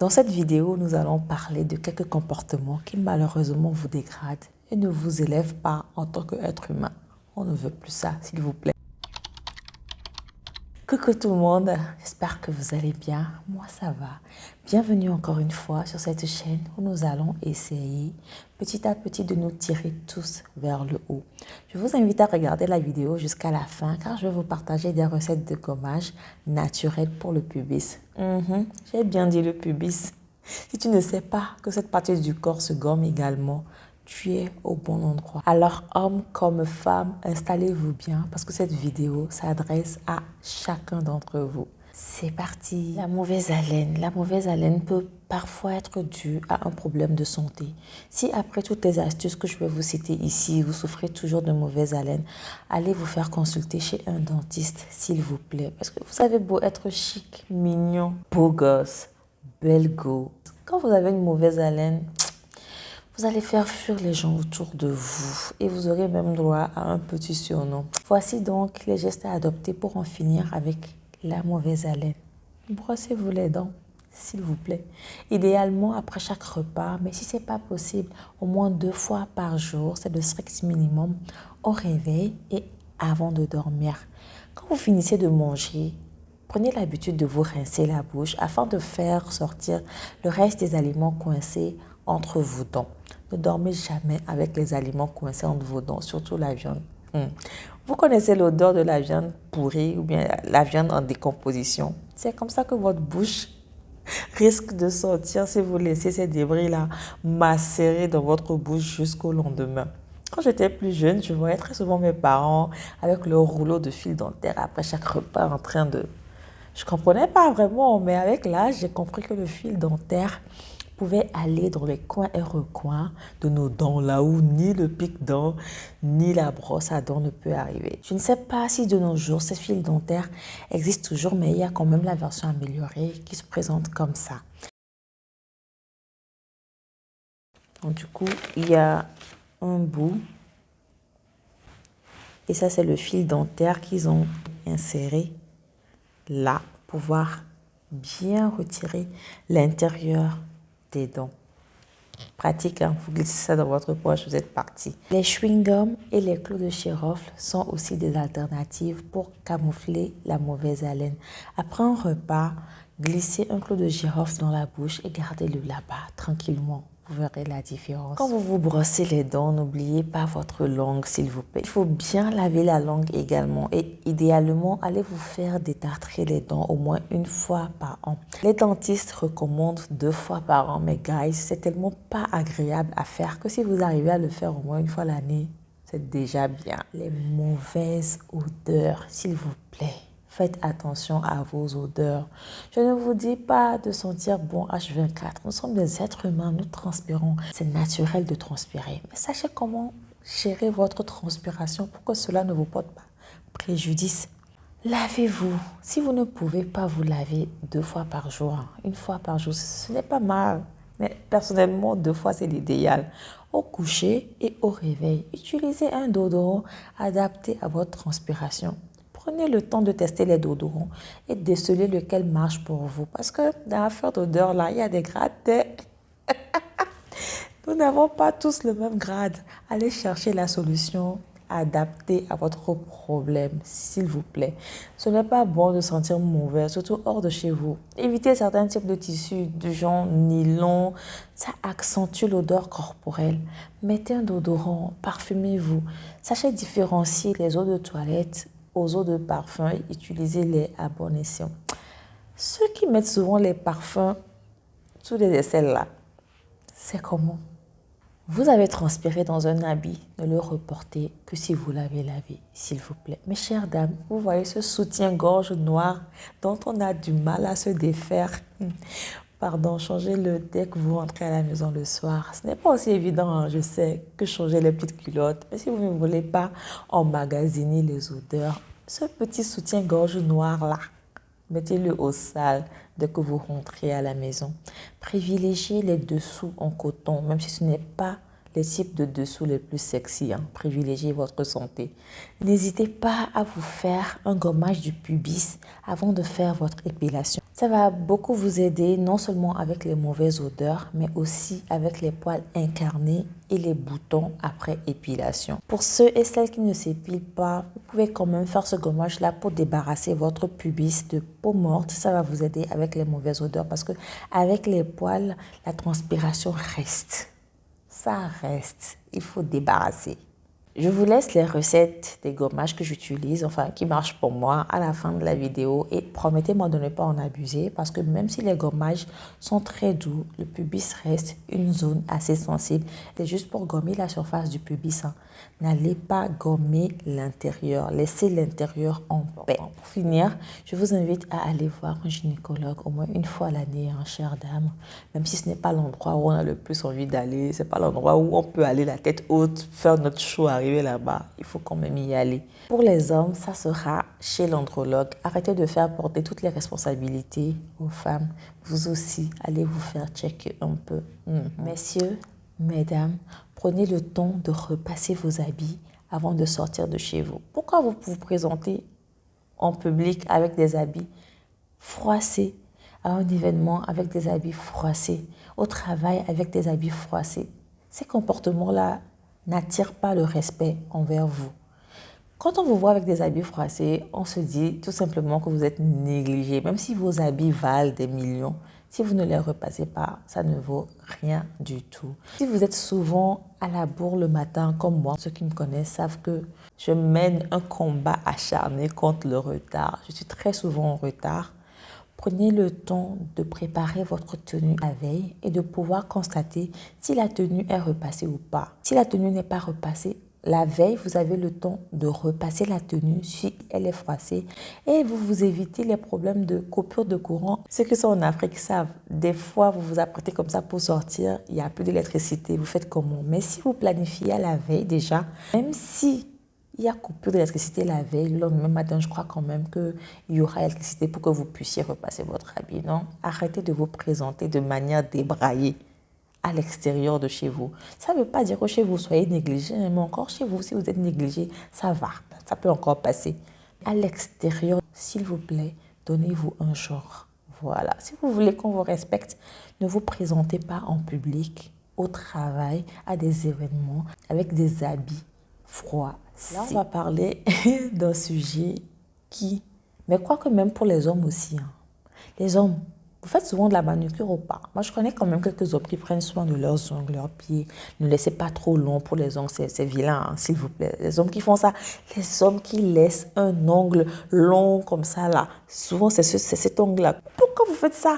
Dans cette vidéo, nous allons parler de quelques comportements qui malheureusement vous dégradent et ne vous élèvent pas en tant qu'être humain. On ne veut plus ça, s'il vous plaît. Coucou tout le monde, j'espère que vous allez bien. Moi, ça va. Bienvenue encore une fois sur cette chaîne où nous allons essayer petit à petit de nous tirer tous vers le haut. Je vous invite à regarder la vidéo jusqu'à la fin car je vais vous partager des recettes de gommage naturelles pour le pubis. J'ai bien dit le pubis. Si tu ne sais pas que cette partie du corps se gomme également, tu es au bon endroit. Alors, hommes comme femmes, installez-vous bien parce que cette vidéo s'adresse à chacun d'entre vous. C'est parti. La mauvaise haleine peut parfois être due à un problème de santé. Si après toutes les astuces que je vais vous citer ici, vous souffrez toujours de mauvaise haleine, allez vous faire consulter chez un dentiste, s'il vous plaît. Parce que vous avez beau être chic, mignon, beau gosse, belle go. Quand vous avez une mauvaise haleine, vous allez faire fuir les gens autour de vous et vous aurez même droit à un petit surnom. Voici donc les gestes à adopter pour en finir avec la mauvaise haleine. Brossez-vous les dents, s'il vous plaît. Idéalement après chaque repas, mais si ce n'est pas possible, au moins 2 fois par jour, c'est le strict minimum, au réveil et avant de dormir. Quand vous finissez de manger, prenez l'habitude de vous rincer la bouche afin de faire sortir le reste des aliments coincés entre vos dents. Ne dormez jamais avec les aliments coincés entre vos dents, surtout la viande. Vous connaissez l'odeur de la viande pourrie ou bien la viande en décomposition. C'est comme ça que votre bouche risque de sortir si vous laissez ces débris-là macérer dans votre bouche jusqu'au lendemain. Quand j'étais plus jeune, je voyais très souvent mes parents avec leur rouleau de fil dentaire après chaque repas en train de... Je ne comprenais pas vraiment, mais avec l'âge, j'ai compris que le fil dentaire pouvait aller dans les coins et recoins de nos dents, là où ni le pic-dent, ni la brosse à dents ne peut arriver. Je ne sais pas si de nos jours, ces fils dentaires existent toujours, mais il y a quand même la version améliorée qui se présente comme ça. Donc, du coup, il y a un bout, et ça, c'est le fil dentaire qu'ils ont inséré là, pour pouvoir bien retirer l'intérieur des dents. Pratique, hein? Vous glissez ça dans votre poche, vous êtes parti. Les chewing-gums et les clous de girofle sont aussi des alternatives pour camoufler la mauvaise haleine. Après un repas, glissez un clou de girofle dans la bouche et gardez-le là-bas, tranquillement. Vous verrez la différence. Quand vous vous brossez les dents, n'oubliez pas votre langue, s'il vous plaît. Il faut bien laver la langue également et idéalement, allez vous faire détartrer les dents au moins 1 fois par an. Les dentistes recommandent 2 fois par an, mais guys, c'est tellement pas agréable à faire que si vous arrivez à le faire au moins 1 fois l'année, c'est déjà bien. Les mauvaises odeurs, s'il vous plaît. Faites attention à vos odeurs. Je ne vous dis pas de sentir bon H24. Nous sommes des êtres humains, nous transpirons. C'est naturel de transpirer. Mais sachez comment gérer votre transpiration pour que cela ne vous porte pas préjudice. Lavez-vous. Si vous ne pouvez pas vous laver 2 fois par jour, 1 fois par jour, ce n'est pas mal. Mais personnellement, 2 fois, c'est l'idéal. Au coucher et au réveil, utilisez un déodorant adapté à votre transpiration. Prenez le temps de tester les déodorants et déceler lequel marche pour vous. Parce que dans l'affaire d'odeur, là, il y a des grades. Nous n'avons pas tous le même grade. Allez chercher la solution adaptée à votre problème, s'il vous plaît. Ce n'est pas bon de sentir mauvais, surtout hors de chez vous. Évitez certains types de tissus, du genre nylon. Ça accentue l'odeur corporelle. Mettez un déodorant, parfumez-vous. Sachez différencier les eaux de toilette aux eaux de parfum et utilisez-les à bon escient. Ceux qui mettent souvent les parfums sous les aisselles là, c'est comment? Vous avez transpiré dans un habit, ne le reportez que si vous l'avez lavé, s'il vous plaît. Mes chères dames, vous voyez ce soutien-gorge noir dont on a du mal à se défaire. Pardon, changez-le dès que vous rentrez à la maison le soir. Ce n'est pas aussi évident, hein, je sais, que changer les petites culottes. Mais si vous ne voulez pas emmagasiner les odeurs, ce petit soutien-gorge noir-là, mettez-le au sale dès que vous rentrez à la maison. Privilégiez les dessous en coton, même si ce n'est pas les types de dessous les plus sexy, privilégiez votre santé. N'hésitez pas à vous faire un gommage du pubis avant de faire votre épilation. Ça va beaucoup vous aider non seulement avec les mauvaises odeurs, mais aussi avec les poils incarnés et les boutons après épilation. Pour ceux et celles qui ne s'épilent pas, vous pouvez quand même faire ce gommage-là pour débarrasser votre pubis de peau morte. Ça va vous aider avec les mauvaises odeurs parce que avec les poils, la transpiration reste. Ça reste, il faut débarrasser. Je vous laisse les recettes des gommages que j'utilise, enfin qui marchent pour moi à la fin de la vidéo et promettez-moi de ne pas en abuser parce que même si les gommages sont très doux, le pubis reste une zone assez sensible. C'est juste pour gommer la surface du pubis. N'allez pas gommer l'intérieur, laissez l'intérieur en paix. Pour finir, je vous invite à aller voir un gynécologue au moins une fois à l'année, chère dame, même si ce n'est pas l'endroit où on a le plus envie d'aller, c'est pas l'endroit où on peut aller la tête haute, faire notre show, arriver là-bas, il faut quand même y aller. Pour les hommes, ça sera chez l'andrologue. Arrêtez de faire porter toutes les responsabilités aux femmes. Vous aussi, allez vous faire checker un peu. Messieurs, mesdames, prenez le temps de repasser vos habits avant de sortir de chez vous. Pourquoi vous vous présentez en public avec des habits froissés, à un événement avec des habits froissés, au travail avec des habits froissés? Ces comportements-là n'attirent pas le respect envers vous. Quand on vous voit avec des habits froissés, on se dit tout simplement que vous êtes négligé. Même si vos habits valent des millions, si vous ne les repassez pas, ça ne vaut rien du tout. Si vous êtes souvent à la bourre le matin, comme moi, ceux qui me connaissent savent que je mène un combat acharné contre le retard. Je suis très souvent en retard. Prenez le temps de préparer votre tenue la veille et de pouvoir constater si la tenue est repassée ou pas. Si la tenue n'est pas repassée, la veille, vous avez le temps de repasser la tenue si elle est froissée et vous évitez les problèmes de coupure de courant. Ceux qui sont en Afrique savent, des fois vous vous apprêtez comme ça pour sortir, il n'y a plus d'électricité, vous faites comment? Mais si vous planifiez à la veille déjà, même si il y a coupure d'électricité la veille, le lendemain matin, je crois quand même qu'il y aura électricité pour que vous puissiez repasser votre habit. Non, arrêtez de vous présenter de manière débraillée à l'extérieur de chez vous. Ça ne veut pas dire que chez vous soyez négligé, mais encore chez vous, si vous êtes négligé, ça va, ça peut encore passer. À l'extérieur, s'il vous plaît, donnez-vous un genre. Voilà, si vous voulez qu'on vous respecte, ne vous présentez pas en public, au travail, à des événements, avec des habits froids. Là, on va parler d'un sujet mais quoique même pour les hommes aussi. Les hommes, vous faites souvent de la manucure ou pas? Moi, je connais quand même quelques hommes qui prennent soin de leurs ongles, leurs pieds. Ne laissez pas trop long pour les ongles, c'est vilain, s'il vous plaît. Les hommes qui font ça, les hommes qui laissent un ongle long comme ça, là. Souvent, c'est cet ongle-là. Pourquoi vous faites ça?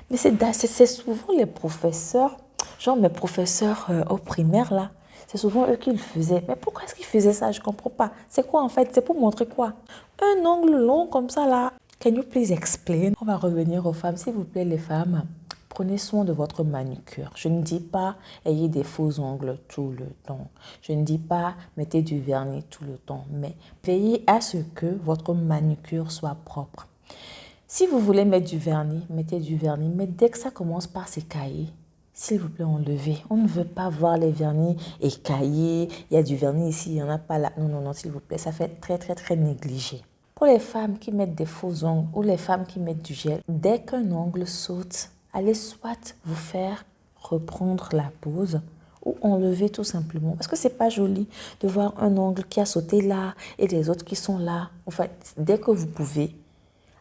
Mais c'est souvent les professeurs, genre mes professeurs au primaire, là. C'est souvent eux qui le faisaient. Mais pourquoi est-ce qu'ils faisaient ça? Je ne comprends pas. C'est quoi en fait? C'est pour montrer quoi? Un ongle long comme ça là. Can you please explain? On va revenir aux femmes. S'il vous plaît les femmes, prenez soin de votre manucure. Je ne dis pas ayez des faux ongles tout le temps. Je ne dis pas mettez du vernis tout le temps. Mais veillez à ce que votre manucure soit propre. Si vous voulez mettre du vernis, mettez du vernis. Mais dès que ça commence par s'écailler, s'il vous plaît, enlevez. On ne veut pas voir les vernis écaillés. Il y a du vernis ici, il n'y en a pas là. Non, non, non, s'il vous plaît. Ça fait très, très, très négligé. Pour les femmes qui mettent des faux ongles ou les femmes qui mettent du gel, dès qu'un ongle saute, allez soit vous faire reprendre la pose ou enlever tout simplement. Parce que c'est pas joli de voir un ongle qui a sauté là et les autres qui sont là. En fait, dès que vous pouvez,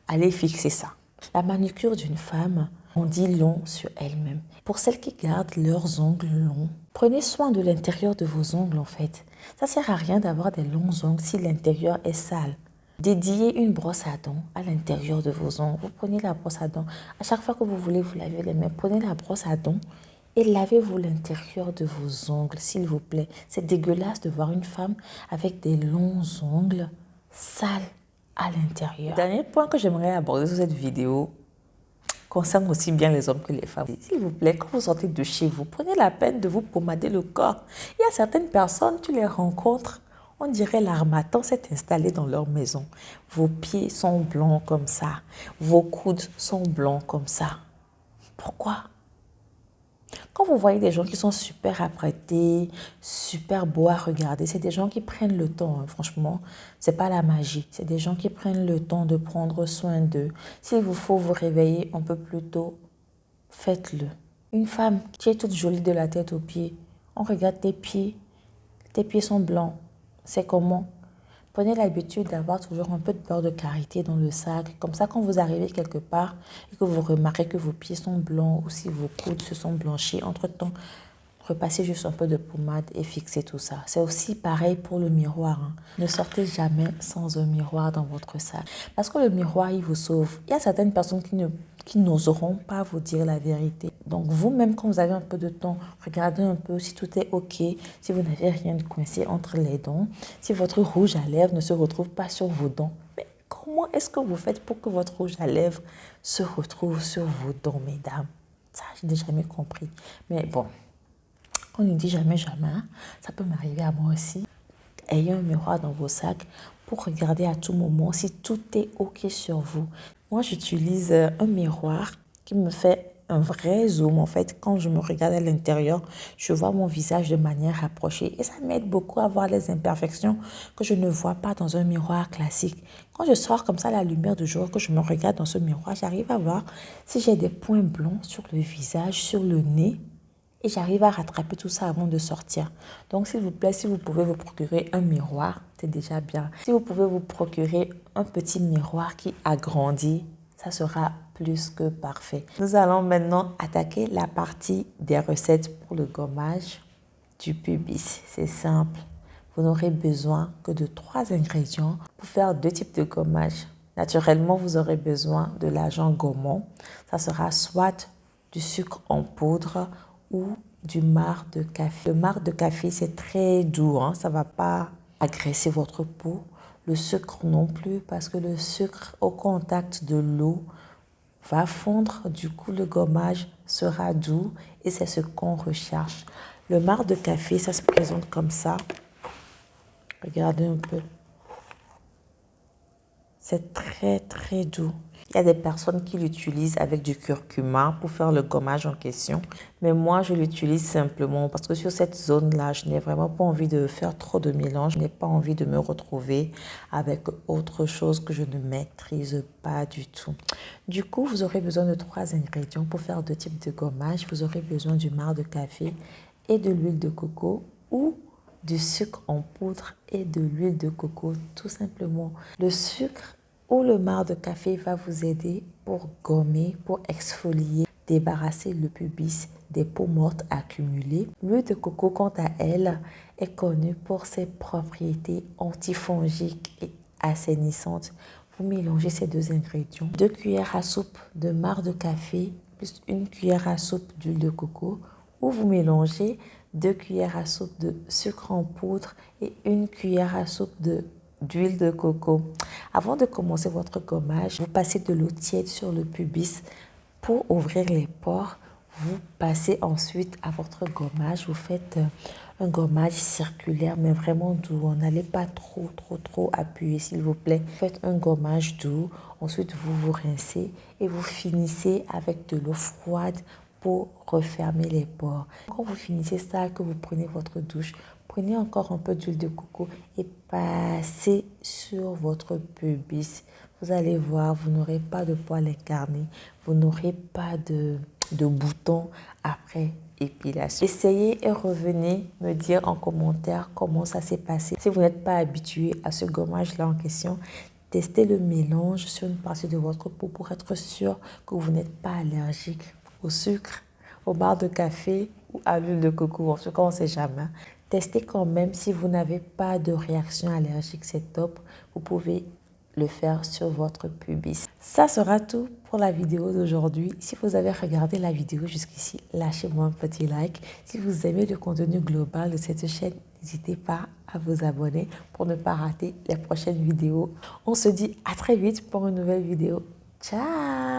allez fixer ça. La manucure d'une femme on dit long sur elle-même. Pour celles qui gardent leurs ongles longs, prenez soin de l'intérieur de vos ongles en fait. Ça ne sert à rien d'avoir des longs ongles si l'intérieur est sale. Dédiez une brosse à dents à l'intérieur de vos ongles. Vous prenez la brosse à dents. À chaque fois que vous voulez vous laver les mains, prenez la brosse à dents et lavez-vous l'intérieur de vos ongles, s'il vous plaît. C'est dégueulasse de voir une femme avec des longs ongles sales à l'intérieur. Dernier point que j'aimerais aborder sur cette vidéo concerne aussi bien les hommes que les femmes. S'il vous plaît, quand vous sortez de chez vous, prenez la peine de vous pommader le corps. Il y a certaines personnes, tu les rencontres, on dirait l'armatan s'est installé dans leur maison. Vos pieds sont blancs comme ça. Vos coudes sont blancs comme ça. Pourquoi? Quand vous voyez des gens qui sont super apprêtés, super beaux à regarder, c'est des gens qui prennent le temps, hein. Franchement, c'est pas la magie. C'est des gens qui prennent le temps de prendre soin d'eux. S'il vous faut vous réveiller un peu plus tôt, faites-le. Une femme qui est toute jolie de la tête aux pieds, on regarde tes pieds sont blancs. C'est comment? Prenez l'habitude d'avoir toujours un peu de beurre de karité dans le sac. Comme ça, quand vous arrivez quelque part et que vous remarquez que vos pieds sont blancs ou si vos coudes se sont blanchis, entre-temps, repassez juste un peu de pommade et fixez tout ça. C'est aussi pareil pour le miroir, hein. Ne sortez jamais sans un miroir dans votre sac. Parce que le miroir, il vous sauve. Il y a certaines personnes qui n'oseront pas vous dire la vérité. Donc vous-même, quand vous avez un peu de temps, regardez un peu si tout est OK, si vous n'avez rien de coincé entre les dents, si votre rouge à lèvres ne se retrouve pas sur vos dents. Mais comment est-ce que vous faites pour que votre rouge à lèvres se retrouve sur vos dents, mesdames? Ça, je n'ai jamais compris. Mais bon. On ne dit jamais jamais, hein. Ça peut m'arriver à moi aussi. Ayez un miroir dans vos sacs pour regarder à tout moment si tout est OK sur vous. Moi, j'utilise un miroir qui me fait un vrai zoom. En fait, quand je me regarde à l'intérieur, je vois mon visage de manière rapprochée et ça m'aide beaucoup à voir les imperfections que je ne vois pas dans un miroir classique. Quand je sors comme ça à la lumière du jour, que je me regarde dans ce miroir, j'arrive à voir si j'ai des points blancs sur le visage, sur le nez. Et j'arrive à rattraper tout ça avant de sortir. Donc, s'il vous plaît, si vous pouvez vous procurer un miroir, c'est déjà bien. Si vous pouvez vous procurer un petit miroir qui agrandit, ça sera plus que parfait. Nous allons maintenant attaquer la partie des recettes pour le gommage du pubis. C'est simple. Vous n'aurez besoin que de 3 ingrédients pour faire 2 types de gommage. Naturellement, vous aurez besoin de l'agent gommant. Ça sera soit du sucre en poudre ou du marc de café. Le marc de café, c'est très doux, hein? Ça ne va pas agresser votre peau. Le sucre non plus, parce que le sucre au contact de l'eau va fondre. Du coup, le gommage sera doux et c'est ce qu'on recherche. Le marc de café, ça se présente comme ça. Regardez un peu. C'est très, très doux. Il y a des personnes qui l'utilisent avec du curcuma pour faire le gommage en question. Mais moi, je l'utilise simplement parce que sur cette zone-là, je n'ai vraiment pas envie de faire trop de mélange. Je n'ai pas envie de me retrouver avec autre chose que je ne maîtrise pas du tout. Du coup, vous aurez besoin de 3 ingrédients pour faire 2 types de gommage. Vous aurez besoin du marc de café et de l'huile de coco ou du sucre en poudre et de l'huile de coco, tout simplement. Le sucre ou le marc de café va vous aider pour gommer, pour exfolier, débarrasser le pubis des peaux mortes accumulées. L'huile de coco, quant à elle, est connue pour ses propriétés antifongiques et assainissantes. Vous mélangez ces 2 ingrédients. 2 cuillères à soupe de marc de café plus 1 cuillère à soupe d'huile de coco, ou vous mélangez 2 cuillères à soupe de sucre en poudre et 1 cuillère à soupe d'huile de coco. Avant de commencer votre gommage, vous passez de l'eau tiède sur le pubis pour ouvrir les pores. Vous passez ensuite à votre gommage. Vous faites un gommage circulaire, mais vraiment doux. N'allez pas trop appuyer, s'il vous plaît. Faites un gommage doux. Ensuite, vous vous rincez et vous finissez avec de l'eau froide pour refermer les pores. Quand vous finissez ça, que vous prenez votre douche, prenez encore un peu d'huile de coco et passez sur votre pubis. Vous allez voir, vous n'aurez pas de poils incarnés, vous n'aurez pas de boutons après épilation. Essayez et revenez me dire en commentaire comment ça s'est passé. Si vous n'êtes pas habitué à ce gommage-là en question, testez le mélange sur une partie de votre peau pour être sûr que vous n'êtes pas allergique au sucre, au marc de café ou à l'huile de coco. En tout cas, on ne sait jamais. Testez quand même. Si vous n'avez pas de réaction allergique, c'est top. Vous pouvez le faire sur votre pubis. Ça sera tout pour la vidéo d'aujourd'hui. Si vous avez regardé la vidéo jusqu'ici, lâchez-moi un petit like. Si vous aimez le contenu global de cette chaîne, n'hésitez pas à vous abonner pour ne pas rater les prochaines vidéos. On se dit à très vite pour une nouvelle vidéo. Ciao!